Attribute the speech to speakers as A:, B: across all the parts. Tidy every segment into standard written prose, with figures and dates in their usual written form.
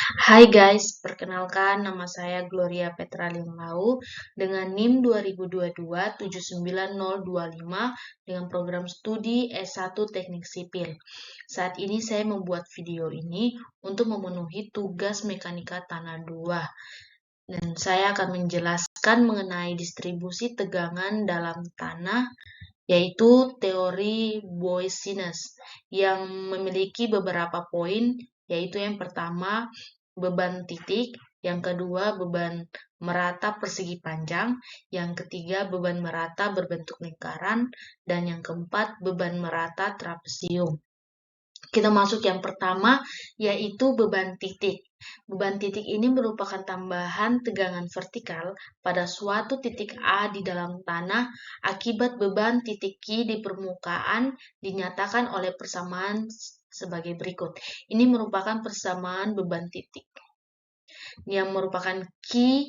A: Hai guys, perkenalkan nama saya Gloria Petra Limlau dengan NIM 2022-79025 dengan program studi S1 Teknik Sipil. Saat ini saya membuat video ini untuk memenuhi tugas Mekanika Tanah 2 dan saya akan menjelaskan mengenai distribusi tegangan dalam tanah yaitu teori Boyce-Sinus yang memiliki beberapa poin, yaitu yang pertama beban titik, yang kedua beban merata persegi panjang, yang ketiga beban merata berbentuk lingkaran, dan yang keempat beban merata trapesium. Kita masuk yang pertama, yaitu beban titik. Beban titik ini merupakan tambahan tegangan vertikal pada suatu titik A di dalam tanah akibat beban titik Q di permukaan dinyatakan oleh persamaan sebagai berikut. Ini merupakan persamaan beban titik. Yang merupakan Q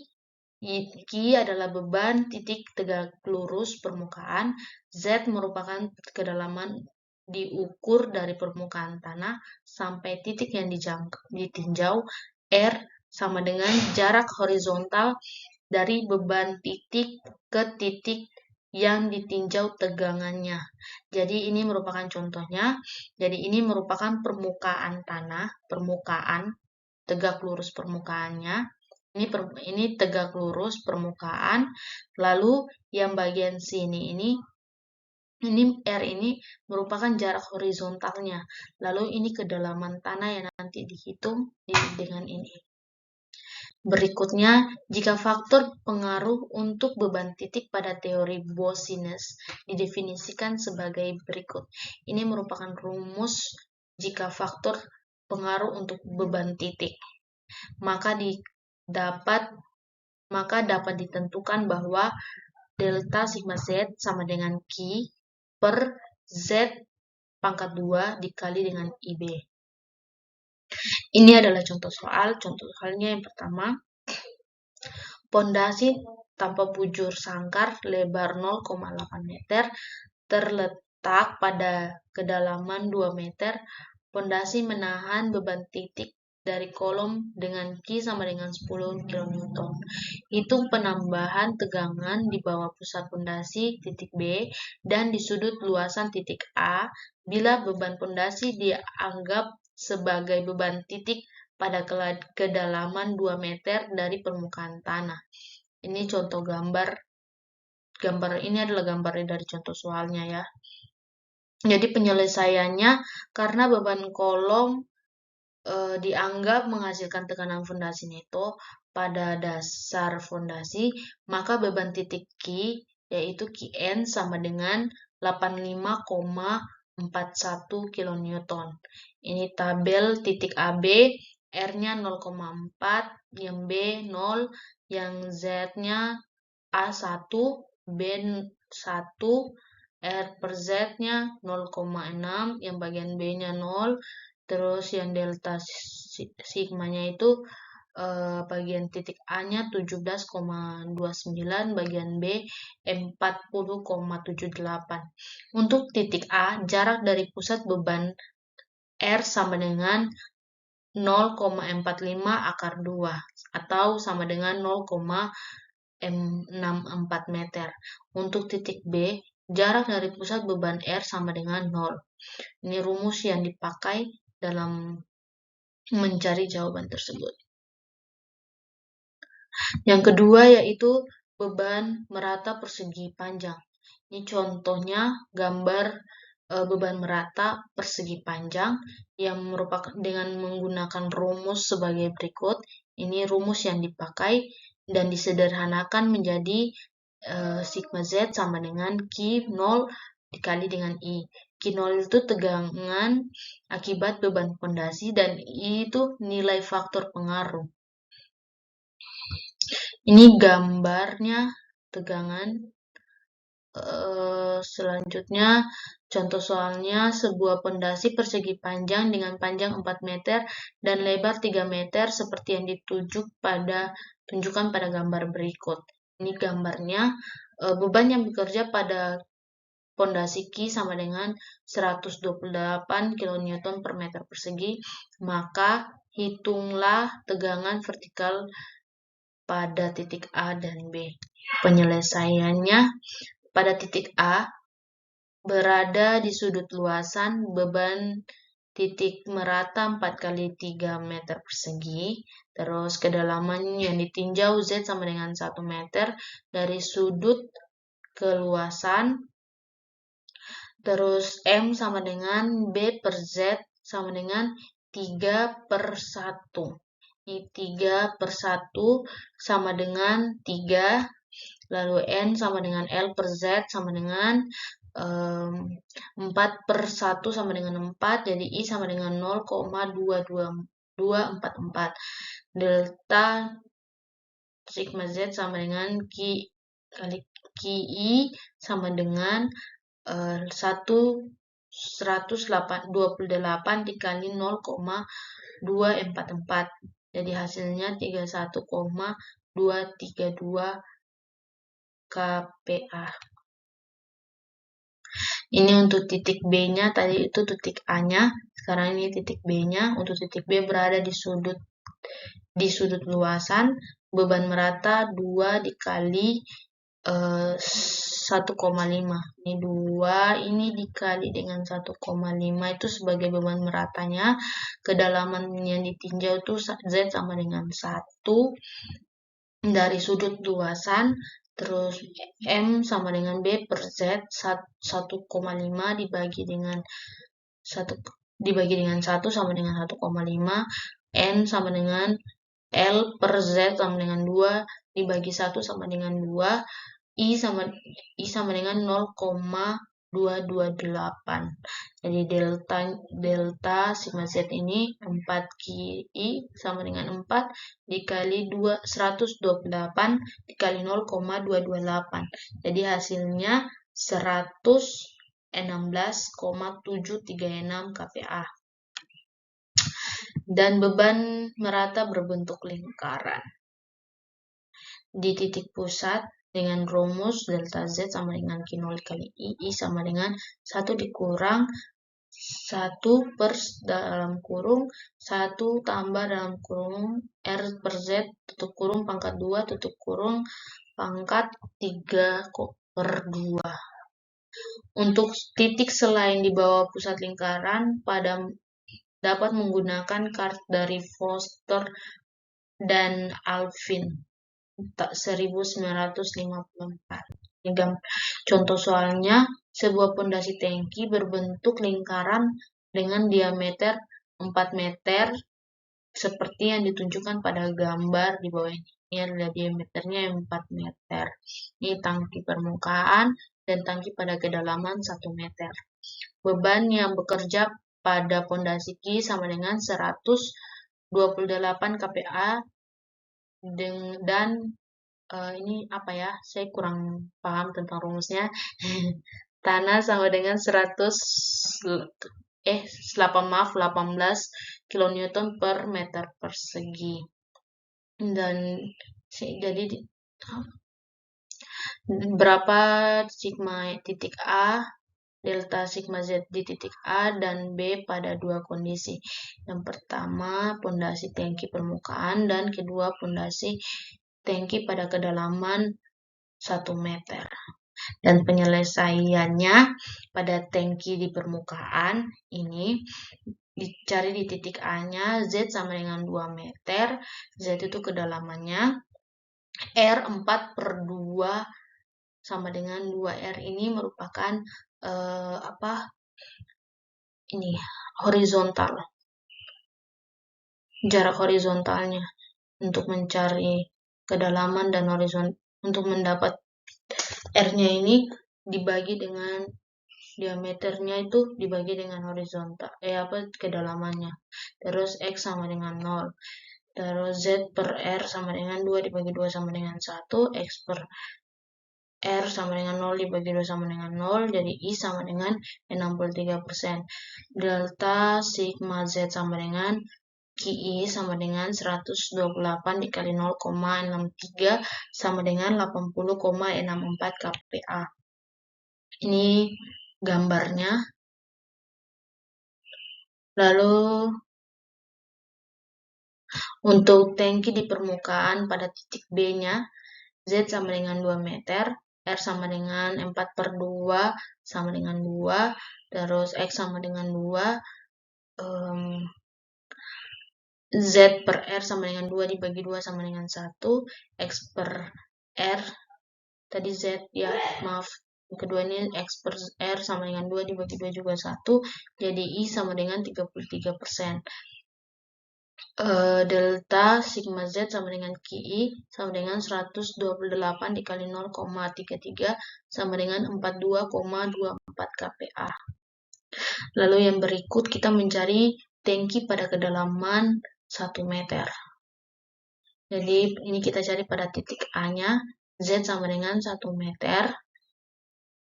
A: adalah beban titik tegak lurus permukaan, Z merupakan kedalaman diukur dari permukaan tanah sampai titik yang ditinjau, R sama dengan jarak horizontal dari beban titik ke titik yang ditinjau tegangannya. Jadi ini merupakan contohnya. Jadi ini merupakan permukaan tanah, permukaan tegak lurus permukaannya. Ini tegak lurus permukaan. Lalu yang bagian sini ini R ini merupakan jarak horizontalnya. Lalu ini kedalaman tanah yang nanti dihitung dengan ini. Berikutnya, jika faktor pengaruh untuk beban titik pada teori Boyce-Sinus didefinisikan sebagai berikut. Ini merupakan rumus jika faktor pengaruh untuk beban titik. Maka dapat ditentukan bahwa delta sigma Z sama dengan Q per Z pangkat 2 dikali dengan IB. Ini adalah contoh soal. Contoh soalnya yang pertama, pondasi tanpa bujur sangkar lebar 0,8 meter terletak pada kedalaman 2 meter. Pondasi menahan beban titik dari kolom dengan Q sama dengan 10 kN. Hitung penambahan tegangan di bawah pusat pondasi titik B dan di sudut luasan titik A bila beban pondasi dianggap sebagai beban titik pada kedalaman 2 meter dari permukaan tanah. Ini contoh gambar. Gambar ini adalah gambar dari contoh soalnya ya. Jadi penyelesaiannya karena beban kolom dianggap menghasilkan tekanan fondasi neto pada dasar fondasi, maka beban titik Q yaitu Qn sama dengan 85,41 kN. Ini tabel titik AB, R-nya 0,4, yang B 0, yang Z-nya A1, B1, R per Z-nya 0,6, yang bagian B-nya 0, terus yang delta sigmanya itu bagian titik A-nya 17,29, bagian B 40,78. Untuk titik A, jarak dari pusat beban R sama dengan 0,45 akar 2 atau sama dengan 0,64 meter. Untuk titik B, jarak dari pusat beban R sama dengan 0. Ini rumus yang dipakai dalam mencari jawaban tersebut. Yang kedua yaitu beban merata persegi panjang. Ini contohnya gambar beban merata persegi panjang yang merupakan dengan menggunakan rumus sebagai berikut. Ini rumus yang dipakai dan disederhanakan menjadi sigma Z sama dengan Q0 dikali dengan I. Q0 itu tegangan akibat beban pondasi dan I itu nilai faktor pengaruh. Ini gambarnya tegangan. Selanjutnya, contoh soalnya sebuah pondasi persegi panjang dengan panjang 4 meter dan lebar 3 meter seperti yang tunjukkan pada gambar berikut. Ini gambarnya, beban yang bekerja pada pondasi Q sama dengan 128 kN per meter persegi, maka hitunglah tegangan vertikal pada titik A dan B. Penyelesaiannya, pada titik A berada di sudut luasan beban titik merata 4 kali 3 meter persegi. Terus kedalaman yang ditinjau Z sama dengan 1 meter dari sudut ke luasan. Terus M sama dengan B per Z sama dengan 3/1. Ini 3/1 sama dengan 3. Lalu N sama dengan L per Z sama dengan 4/1 sama dengan 4. Jadi I sama dengan 0,22244. Delta sigma Z sama dengan Q kali QI sama dengan 128 dikali 0,244. Jadi hasilnya 31,232 kPa. Ini untuk titik B-nya, tadi itu titik A-nya, sekarang ini titik B-nya. Untuk titik B berada di sudut luasan, beban merata 2 dikali 1,5. Ini 2, ini dikali dengan 1,5 itu sebagai beban meratanya. Kedalaman yang ditinjau itu Z sama dengan 1 dari sudut luasan. Terus M sama dengan B per Z 1,5 dibagi dengan 1 sama dengan 1,5. N sama dengan L per Z sama dengan 2 dibagi 1 sama dengan 2. I sama dengan 0,228. Jadi delta sigma Z ini 4 QI sama dengan 4 dikali 128 dikali 0,228. Jadi hasilnya 116,736 kPa. Dan beban merata berbentuk lingkaran. Di titik pusat dengan rumus delta Z sama dengan Q0 kali I sama dengan 1 dikurang 1 per dalam kurung 1 tambah dalam kurung R per Z tutup kurung pangkat 2 tutup kurung pangkat 3/2. Untuk titik selain di bawah pusat lingkaran dapat menggunakan kart dari Foster dan Alvin 1954. Contoh soalnya, sebuah pondasi tangki berbentuk lingkaran dengan diameter 4 meter seperti yang ditunjukkan pada gambar di bawah ini. Ini adalah diameternya 4 meter. Ini tangki permukaan dan tangki pada kedalaman 1 meter. Beban yang bekerja pada pondasi Q sama dengan 128 kPa dan ini apa ya? Saya kurang paham tentang rumusnya. Tanah sama dengan 18 kilonewton per meter persegi. Dan jadi berapa sigma titik A, delta sigma Z di titik A dan B pada dua kondisi. Yang pertama, pondasi tangki permukaan dan kedua, pondasi tangki pada kedalaman 1 meter. Dan penyelesaiannya pada tangki di permukaan ini dicari di titik A-nya Z sama dengan 2 meter. Z itu kedalamannya. R 4/2 sama dengan 2R ini merupakan ini horizontal. Jarak horizontalnya untuk mencari kedalaman dan horizontal untuk mendapat R-nya ini dibagi dengan diameternya itu dibagi dengan horizontal kedalamannya. Terus X sama dengan 0. Terus Z per R sama dengan 2 dibagi 2 sama dengan 1. X per R sama dengan 0 dibagi 2 sama dengan 0. Jadi I sama dengan 63%. Delta sigma Z sama dengan QI sama dengan 128 dikali 0,63 sama dengan 80,64 kPa. Ini gambarnya. Lalu Untuk tangki di permukaan pada titik B-nya, Z sama dengan 2 meter, R sama dengan 4/2 sama dengan 2, terus X sama dengan 2, Z per R sama dengan 2 dibagi 2 sama dengan 1, X per R, tadi Z ya, maaf, kedua ini X per R sama dengan 2 dibagi 2 juga 1, jadi I sama dengan 33%. Delta sigma Z sama dengan QI sama dengan 128 dikali 0,33 sama dengan 42,24 kPa. Lalu yang berikut kita mencari tangki pada kedalaman 1 meter. Jadi ini kita cari pada titik A-nya, Z sama dengan 1 meter,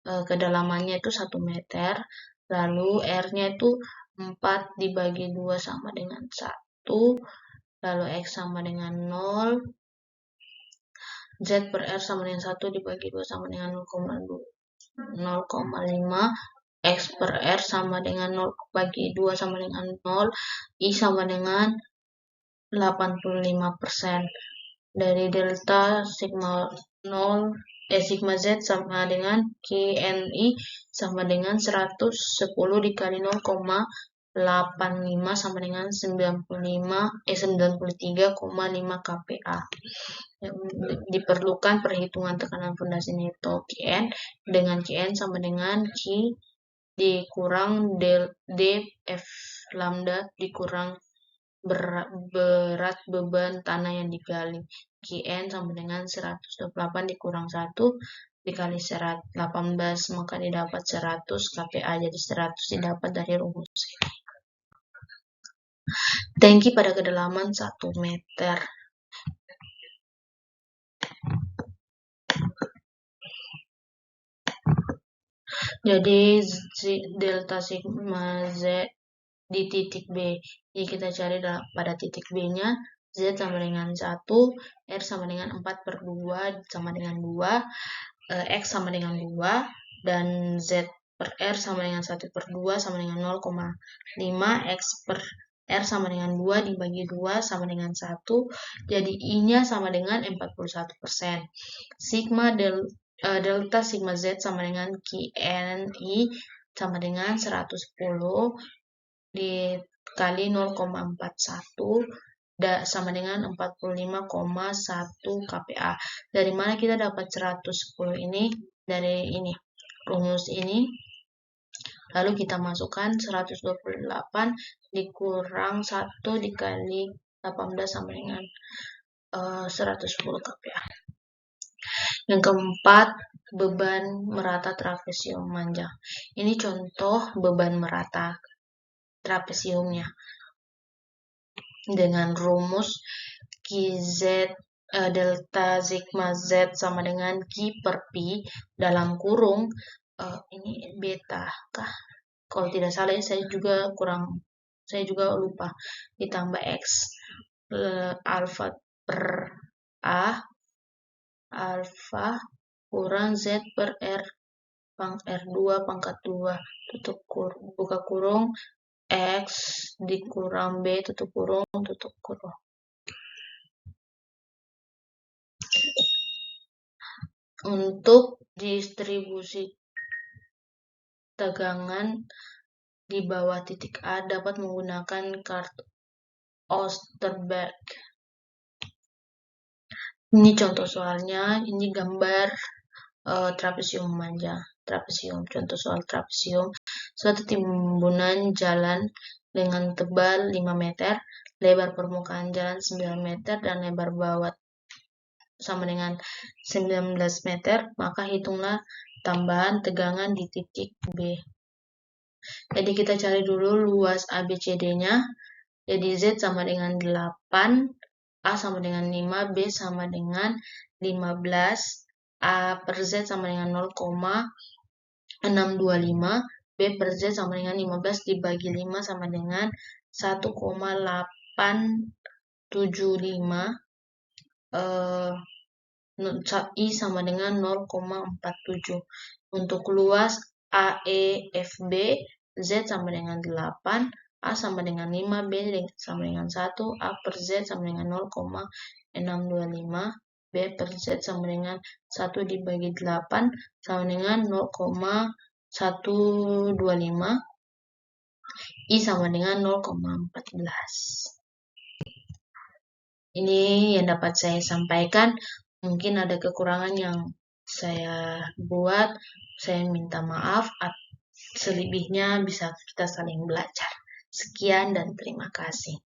A: kedalamannya itu 1 meter, lalu R-nya itu 4 dibagi 2 sama dengan 1, lalu X sama dengan 0, Z per R sama dengan 1 dibagi 2 sama dengan 0,5, X per R sama dengan 0 bagi 2 sama dengan 0, I sama dengan 85%. Dari delta sigma 0, sigma Z sama dengan KNI sama dengan 110 dikali 0,85 sama dengan 93,5 kPa. Diperlukan perhitungan tekanan fondasi neto Kn dengan Kn sama dengan Q dikurang df lambda dikurang berat beban tanah yang digali. Kn sama dengan 128 dikurang 1 dikali 18, maka didapat 100 kPa. Jadi 100 didapat dari rumus ini. Tangki pada kedalaman 1 meter. Jadi delta sigma Z di titik B. Jadi kita cari pada titik B-nya, Z sama dengan 1, R sama dengan 4/2 sama dengan 2, X sama dengan 2, dan Z per R sama dengan 1/2 sama dengan 0,5, X per R sama dengan 2 dibagi 2 sama dengan 1, jadi I-nya sama dengan 41%. Delta sigma Z sama dengan KNI sama dengan 110 dikali 0,41 sama dengan 45,1 kPa. Dari mana kita dapat 110 ini? Dari ini, rumus ini. Lalu kita masukkan 128 dikurang 1 dikali 18 sama dengan 110 kPa. Yang keempat, beban merata trapesium manjang. Ini contoh beban merata trapesiumnya. Dengan rumus QZ delta sigma Z sama dengan Q per P dalam kurung ini beta kah? Kalau tidak salah ya, saya juga lupa, ditambah X alfa per A alfa kurang Z per R R2 pangkat 2 tutup kurung, buka kurung, X dikurang B tutup kurung. Untuk distribusi tegangan di bawah titik A dapat menggunakan kartu Oesterberg. Ini contoh soalnya, ini gambar trapesium manjang. Contoh soal trapesium, suatu timbunan jalan dengan tebal 5 meter, lebar permukaan jalan 9 meter, dan lebar bawah sama dengan 19 meter, maka hitunglah tambahan tegangan di titik B. Jadi kita cari dulu luas ABCD-nya. Jadi Z sama dengan 8, A sama dengan 5, B sama dengan 15, A per Z sama dengan 0,625, B per Z sama dengan 15 dibagi 5 sama dengan 1,875, I sama dengan 0,47. Untuk luas AEFB, Z sama dengan 8, A sama dengan 5, B sama dengan 1, A per Z sama dengan 0,625, B per Z sama dengan 1 dibagi 8 sama dengan 0,125, I sama dengan 0,14. Ini yang dapat saya sampaikan. Mungkin ada kekurangan yang saya buat. Saya minta maaf. Selebihnya bisa kita saling belajar. Sekian dan terima kasih.